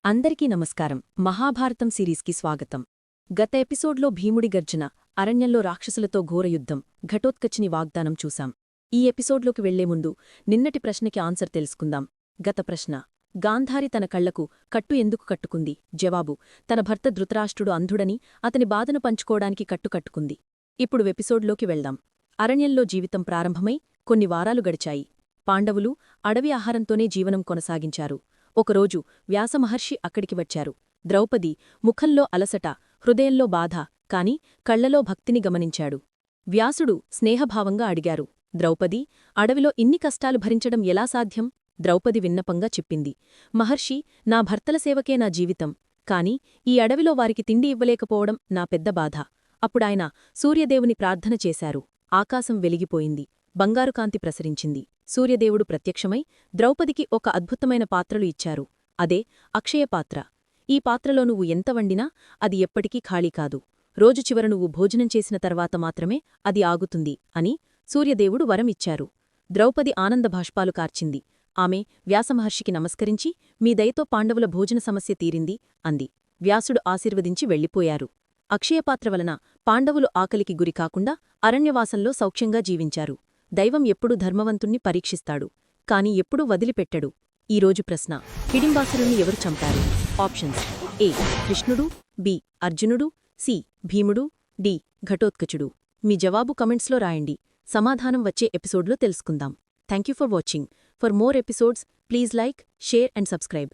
అందరికీ నమస్కారం. మహాభారతం సిరీస్కి స్వాగతం. గత ఎపిసోడ్లో భీముడి గర్జన, అరణ్యంలో రాక్షసులతో ఘోరయుద్ధం, ఘటోత్కచిని వాగ్దానం చూశాం. ఈ ఎపిసోడ్లోకి వెళ్లే ముందు నిన్నటి ప్రశ్నకి ఆన్సర్ తెలుసుకుందాం. గత ప్రశ్న: గాంధారి తన కళ్లకు కట్టు ఎందుకు కట్టుకుంది? జవాబు: తన భర్త ధృతరాష్ట్రుడు అంధుడని అతని బాధను పంచుకోవడానికి కట్టుకుంది. ఇప్పుడు ఎపిసోడ్లోకి వెళ్దాం. అరణ్యంలో జీవితం ప్రారంభమై కొన్ని వారాలు గడిచాయి. పాండవులు అడవి ఆహారంతోనే జీవనం కొనసాగించారు. ఒకరోజు వ్యాసమహర్షి అక్కడికి వచ్చారు. ద్రౌపది ముఖంలో అలసట, హృదయంలో బాధ, కాని కళ్లలో భక్తిని గమనించాడు. వ్యాసుడు స్నేహభావంగా అడిగారు, ద్రౌపది, అడవిలో ఇన్ని కష్టాలు భరించడం ఎలా సాధ్యం? ద్రౌపది విన్నపంగా చెప్పింది, మహర్షి, నా భర్తల సేవకే నా జీవితం. కాని ఈ అడవిలో వారికి తిండి ఇవ్వలేకపోవడం నా పెద్ద బాధ. అప్పుడాయన సూర్యదేవుని ప్రార్థన చేశారు. ఆకాశం వెలిగిపోయింది. బంగారు కాంతి ప్రసరించింది. సూర్యదేవుడు ప్రత్యక్షమై ద్రౌపదికి ఒక అద్భుతమైన పాత్రలు ఇచ్చారు. అదే అక్షయపాత్ర. ఈ పాత్రలో నువ్వు ఎంత వండినా అది ఎప్పటికీ ఖాళీ కాదు. రోజు చివర నువ్వు భోజనం చేసిన తర్వాత మాత్రమే అది ఆగుతుంది అని సూర్యదేవుడు వరం ఇచ్చారు. ద్రౌపది ఆనందభాష్పాలు కార్చింది. ఆమె వ్యాసమహర్షికి నమస్కరించి, మీ దయతో పాండవుల భోజన సమస్య తీరింది అంది. వ్యాసుడు ఆశీర్వదించి వెళ్ళిపోయారు. అక్షయపాత్ర వలన పాండవులు ఆకలికి గురికాకుండా అరణ్యవాసంలో సౌఖ్యంగా జీవించారు. దైవం ఎప్పుడూ ధర్మవంతుణ్ణి పరీక్షిస్తాడు, కాని ఎప్పుడూ వదిలిపెట్టడు. ఈరోజు ప్రశ్న: హిడింబాసురుణ్ణి ఎవరు చంపారు? ఆప్షన్స్: ఏ కృష్ణుడు, బి అర్జునుడు, సి భీముడు, డి ఘటోత్కచుడు. మీ జవాబు కమెంట్స్లో రాయండి. సమాధానం వచ్చే ఎపిసోడ్లో తెలుసుకుందాం. Thank you for watching. For more episodes please like, share and subscribe.